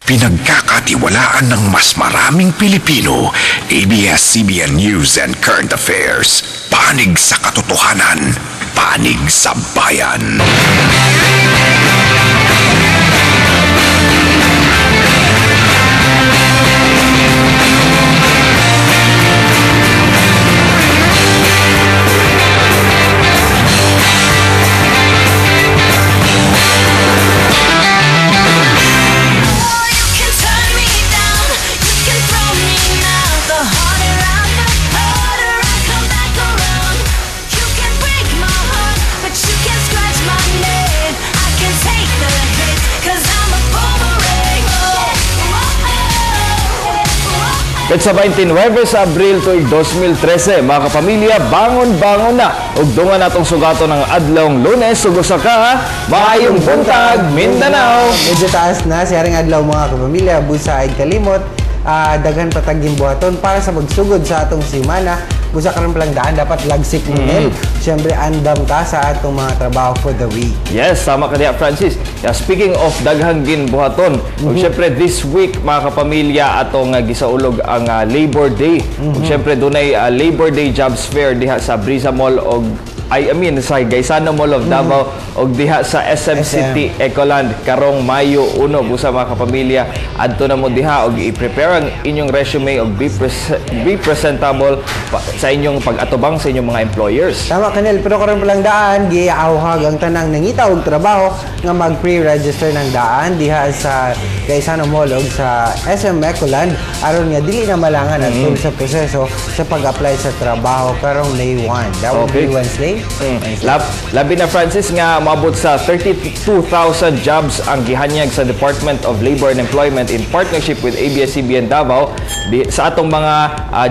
Pinagkakatiwalaan ng mas maraming Pilipino, ABS-CBN News and Current Affairs. Panig sa katotohanan, panig sa bayan. Petsa 29 sa Abril tuig 2013, mga kapamilya, bangon-bangon na. Ugdungan natong sugato ng adlawng Lunes, sugusa ka, maayong buntag, Mindanao. Medyo taas na, siyaring adlaw mga kapamilya, busa ay kalimot, daghan pataging buhaton para sa magsugod sa atong simana. Busa ka rin palang daan, dapat lagsik mo Siyempre, andam ka sa atong mga trabaho for the week. Yes, sama ka diya, Francis. Speaking of daghang ginbuhaton, siyempre this week, mga kapamilya, atong gisaulog ang Labor Day. Siyempre, dunay Labor Day Jobs Fair diha sa Brisa Mall sa Gaisano Mall of Davao og diha sa SM City Ecoland karong Mayo 1. Busa mga kapamilya, adto na mo diha og i-prepare ang inyong resume og be presentable sa inyong pag-atubang sa inyong mga employers. Tama kanil, pero karon palang daan giauhag ang tanang nangita og trabaho nga mag-pre-register ng daan diha sa Gaisano Mall og sa SM Ecoland aron nga dili na malangan ang sa proseso sa pag-apply sa trabaho karong May 1. That would be Wednesday. Labi na, Francis, nga maabot sa 32,000 jobs ang gihanyag sa Department of Labor and Employment in partnership with ABS-CBN Davao sa atong mga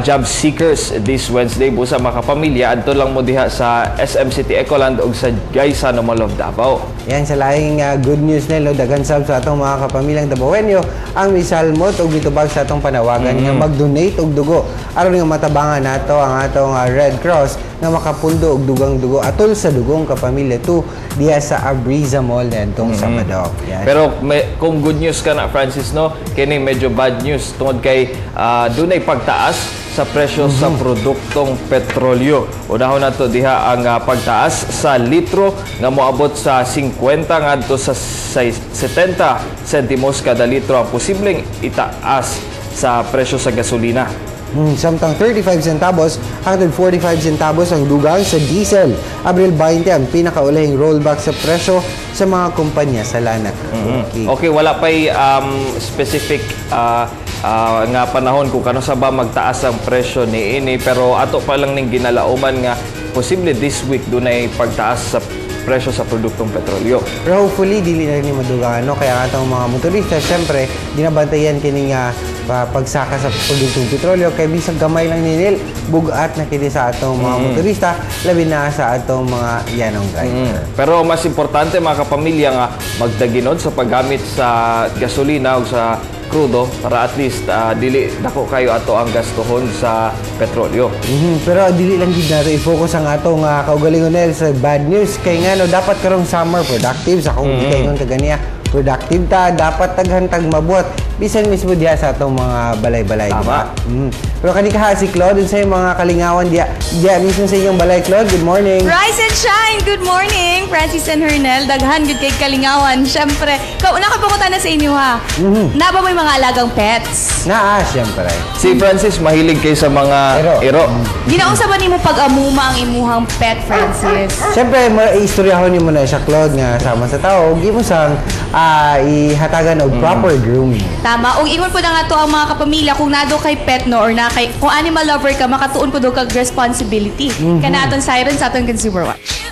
job seekers this Wednesday. Busa mga kapamilya, adto lang mo diha sa SM City Ecoland og sa Gaisano Mall of Davao. Yan, sa lahing good news nilo, daghan sab sa atong mga kapamilyang Dabawenyo ang misalmot og mitubag sa atong panawagan nga mag-donate og dugo aron nga matabangan nato ang atong Red Cross nga makapundo og dugang dugo atol sa dugong kapamilya to diha sa Abrisa Mall nitong Sabado. Pero kung good news ka na, Francis, no, kini medyo bad news tungod kay dunay pagtaas sa presyo sa produktong petrolyo. Unahon nato diha ang pagtaas sa litro nga moabot sa 50 ngadto sa 70 sentimos kada litro ang posibleng itaas sa presyo sa gasolina. Samtang 35 centavos hangtod 45 centavos ang dugang sa diesel. Abril 20 ang pinakaulahing rollback sa presyo sa mga kumpanya sa lana. Okay, wala pa'y specific nga panahon kung kano sa ba magtaas ang presyo ni ini, pero ato pa lang ning ginalauman nga posible this week dunay pagtaas sa presyo sa produktong petrolyo. Pero hopefully dili na rin madugang kaya atong mga motorista syempre ginabantayan kini nga pagsaka sa produktong petrolyo kay bisag gamay lang ninil bugat na kini sa atong mga motorista labi na sa atong mga yanong driver. Pero mas importante mga kapamilya nga magdaginod sa paggamit sa gasolina o sa krudo para at least dili dako kayo ato ang gastuhon sa petrolyo. Pero dili lang gid nato i-focus ang atong kaugalingon sa bad news kay nga no dapat karong summer productive sa kung gikaingon kaganiya productive ta, dapat taghantag mabuhat bisan mismo diha sa atong mga balay-balay, diba? Pero kani ka si Claude sa mga kalingawan diha mismo sa inyong balay. Claude, good morning. Rise and shine. Good morning, Francis and Hernel. Daghan gud kay kalingawan. Syempre, una ka pangutan na sa inyo ha. Naba mo yung mga alagang pets? Syempre. Si Francis mahilig kay sa mga ero. Ginaunsa ba nimo pag-amuma ang imuhang pet, Francis? Syempre, istoryahon nimo na siya, Claude, nga sama sa tao. Gi mo sang ihatagan og proper grooming. Tama. Ug ingon po na nga to ang mga kapamilya kung nado kay pet no or na kay kung animal lover ka makatuon po do kag responsibility. Kana aton siren sa aton Consumer Watch.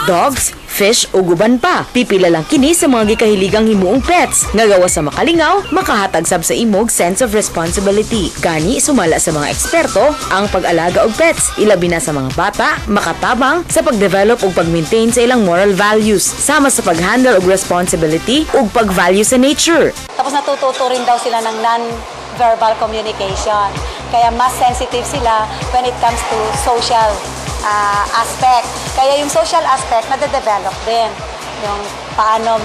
Dogs, fish o guban pa. Pipila lang kini sa mga gikahiligang himuong pets nga gawa sa makalingaw, makahatag sab sa imog sense of responsibility. Gani sumala sa mga eksperto ang pag-alaga og pets, ilabi na sa mga bata, makatabang sa pagdevelop ug pag-maintain sa ilang moral values, sama sa pag-handle og responsibility ug pag-value sa nature. Tapos natututo rin daw sila ng non-verbal communication. Kaya mas sensitive sila when it comes to social aspect. Kaya yung social aspect, nade-develop din. Yung paano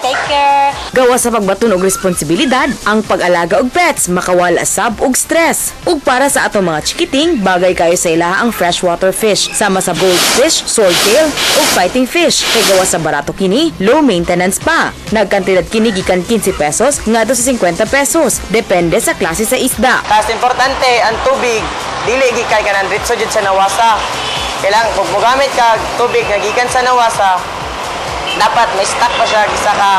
take care. Gawa sa pagbaton og responsibilidad, ang pag-alaga og pets makawala sab og stress. Ug para sa atong mga chikiting, bagay kayo sa ilaha ang freshwater fish, sama sa goldfish, swordtail ug fighting fish. Kay gawa sa barato kini, low maintenance pa. Nagkantidad kini gikan 15 pesos ngadto sa 50 pesos, depende sa klase sa isda. Tas importante ang tubig, dili gikay ka ng ritso jud sa nawasa. Kailangan kung mogamit ka tubig nga gikan sa nawasa, dapat may stock pa siya gisa ka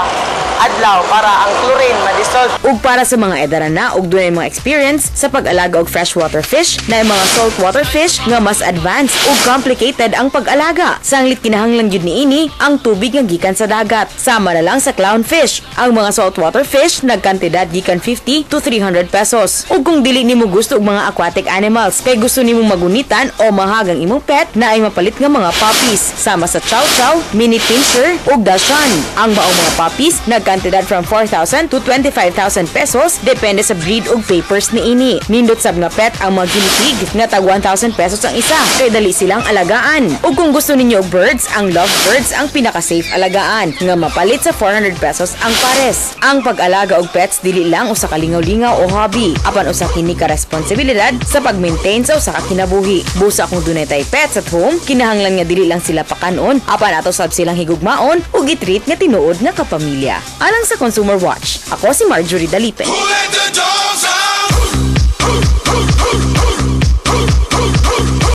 adlaw para ang chlorine ma-dissolve. Ug para sa mga edaran na ug dunay mga experience sa pag-alaga og freshwater fish, na mga saltwater fish nga mas advanced ug complicated ang pag-alaga. Sanglit kinahanglan gyud niini ang tubig nga gikan sa dagat. Sama na lang sa clownfish. Ang mga saltwater fish nagkantidad gikan 50 to 300 pesos. Ug kung dili nimo gusto og mga aquatic animals, kay gusto nimo magunitan o mahagang imong pet, na ay mapalit nga mga puppies sama sa chow chow, mini pinscher ug dachshund. Ang maong mga puppies nagkantidad from 4,000 to 25,000 pesos depende sa breed ug papers niini. Nindot sab nga pet ang mga guinea pig nga tag 1,000 pesos ang isa, kay dali silang alagaan. Ug kung gusto ninyo og birds, ang lovebirds ang pinaka-safe alagaan nga mapalit sa 400 pesos ang pares. Ang pag-alaga og pets dili lang usa ka lingaw-lingaw o hobby, apan usa kini ka responsibilidad sa pag-maintain sa usa ka kinabuhi. Busa kung dunay tay pets at home, kinahanglan nga dili lang sila pakanon, apan ato sab silang higugmaon ug i-treat nga tinuod nga kapamilya. Alang sa Consumer Watch, ako si Marjorie Dalipe. Who let the dog